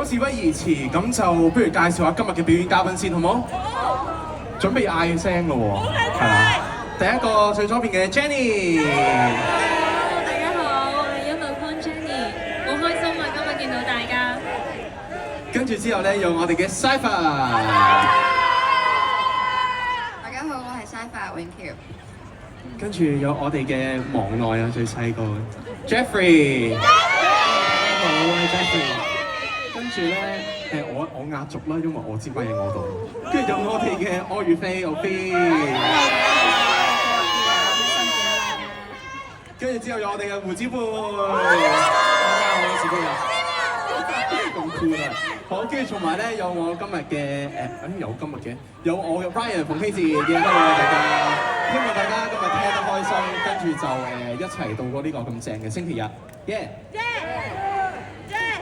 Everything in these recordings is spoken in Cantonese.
咁事不宜遲，咁就不如介紹下今日嘅表演嘉賓先，好冇？準備嗌聲咯喎，係啦。第一個最左邊嘅 Jenny。大家好，我係音樂框 Jenny， 好開心啊！今日見到大家。跟住之後咧，有我哋嘅 Cypher。大家好，我係 Cypher 永橋。跟住有我哋嘅忙內啊，最細個 Jeffrey。好，我係 Jeffrey。跟住咧，我壓軸啦，因為我支咪喺我度。跟住有我哋嘅柯宇飛 ，Ophie。跟住之後有我哋嘅胡子貝。咁酷啊！好，跟住同埋咧有我今日嘅有今日嘅有我嘅 Ryan 馮希志嘅 hello 大家，希望大家今日聽得開心，跟住就一齊度過呢個咁正嘅星期日，耶！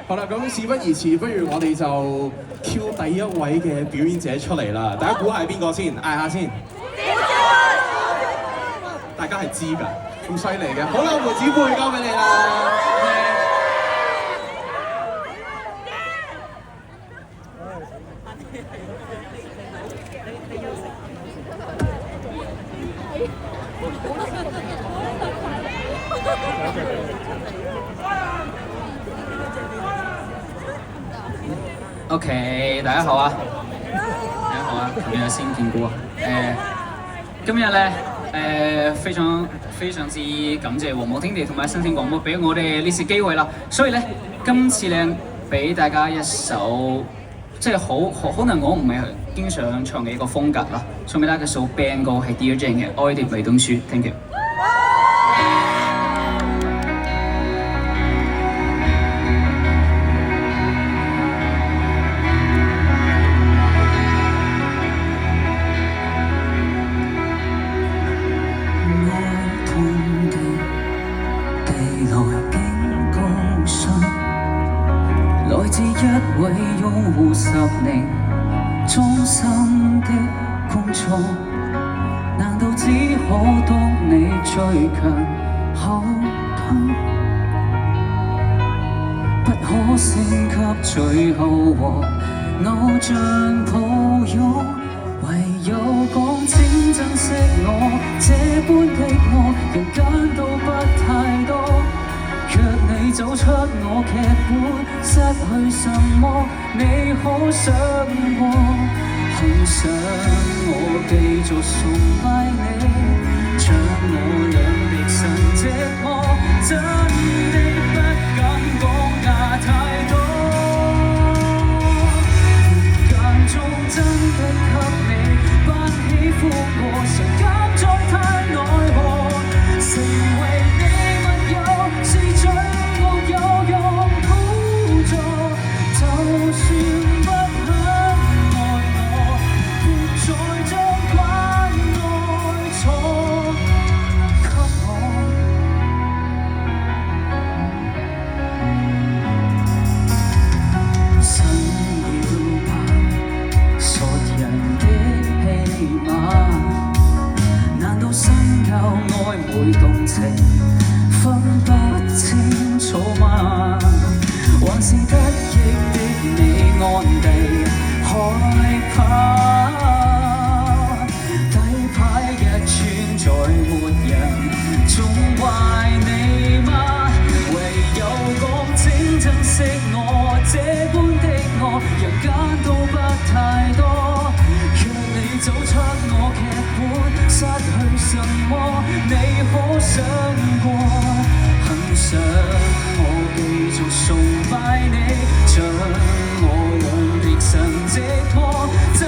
好啦，咁事不宜遲，不如我哋就 Q 第一位嘅表演者出嚟啦！大家估下係邊個先？嗌下先。大家係知㗎，咁犀利嘅。好啦，胡子貝交俾你啦。OK， 大家好啊！大家好啊！琴日先見過今日咧非常之感謝黃母天地同埋新星廣播俾我哋呢次機會啦，所以咧今次咧俾大家一首即係可能我唔係經常唱嘅一個風格啦，送俾大家一首 band 歌係 Dear Jane 嘅《愛的微動書》 ，Thank you。一位擁護10年忠心的工作，難道只可當你最強後盾？不可升級最後和偶像抱擁，唯有講請珍惜我，這般的我人間都不太多。若你走出我劇本，失去什麼你可想過？很想我繼續崇拜你，像我倆的神寂寞，真的不敢講也太多。間中真的給你不喜歡我，誰敢再太奈何？成為你密友是最沒有用輔助，就算不肯愛我，別再將關愛錯給我。想要扮傻人的戲碼，難道深究愛昧動情分不清楚嗎？還是得意的你安地害怕？底牌一穿再沒人縱壞你嗎？唯有講請珍惜我，這般的我人間都不太多。若你走出我劇本，失去什麼你可想過？很想我繼續崇拜你，像我倆的神跡拖，真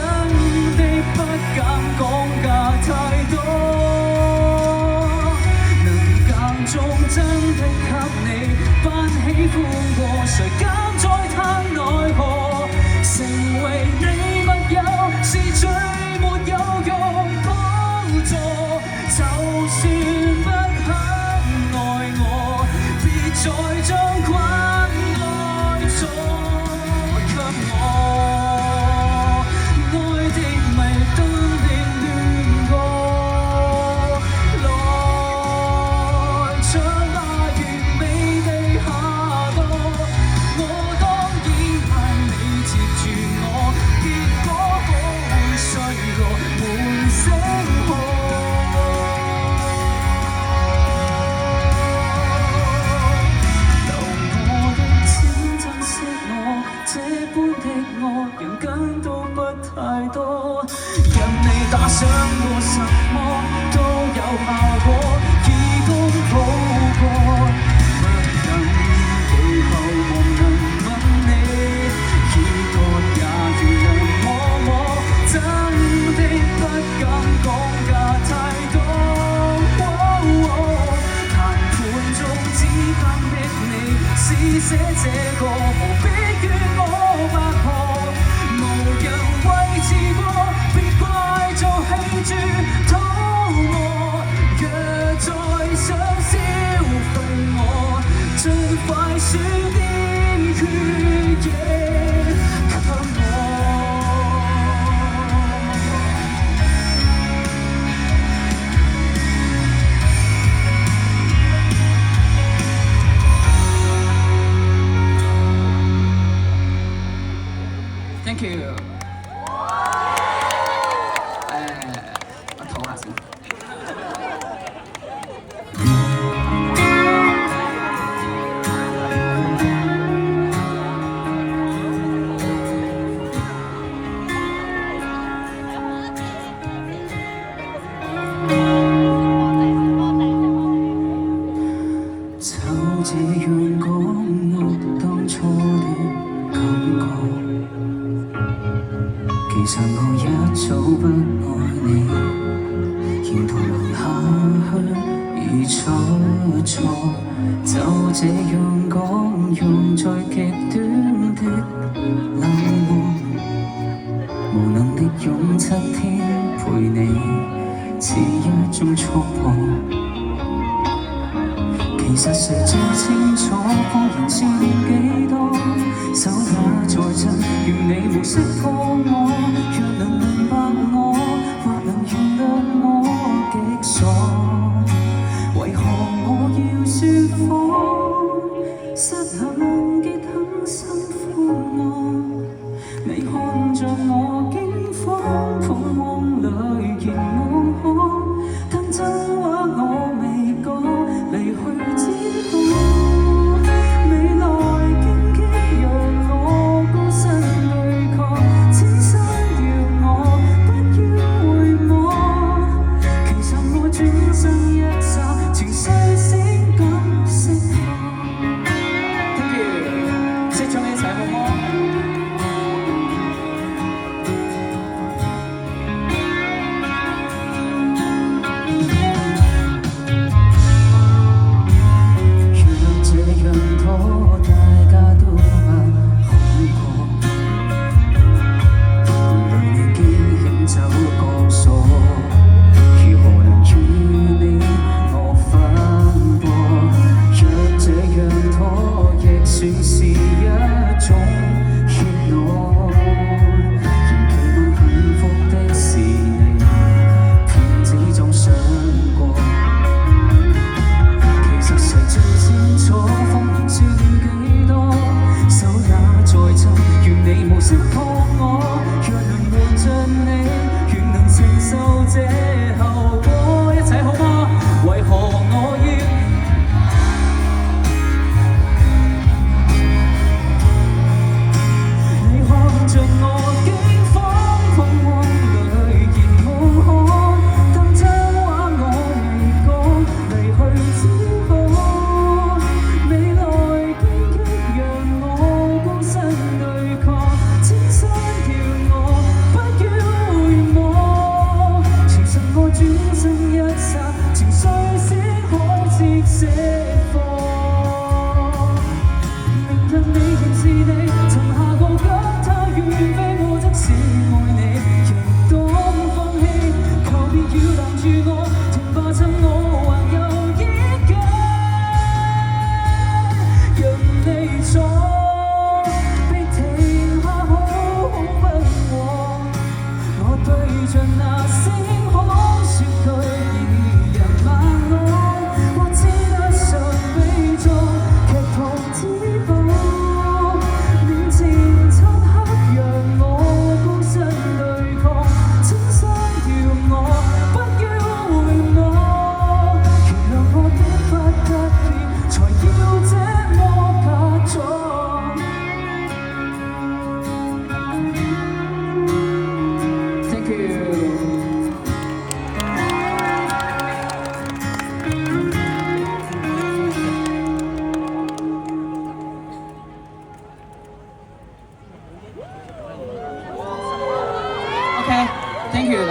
的不敢講價太多。能間中真的給你扮喜歡過，誰敢再嘆奈何？成為你密友是最沒有用輔助，就算不肯愛我，別再將關愛錯給我。愛的迷燈令亂過，來唱那完美的下播。打賞過什麼都有效果，義工好過。不等地後無能問你，已割也原諒我，真的不敢講價太多。談判中只盼的你，試寫這個無比於我白何，無人維持過，別怪做棄絕肚餓。若再想消費我，盡快輸點血液給我。Thank you。我唞下先。就這樣講我當初的感覺。其實我一早不愛你，沿途留下去已出錯，就這樣講，用最極端的冷漠，無能力用7天陪你，似一種束縛。其實誰最清楚，方言少年幾多，手也在震，願你無識破我。若能明白我，或能原諒我極傻，為何我要説謊？失衡極很辛苦我，你看着我驚慌。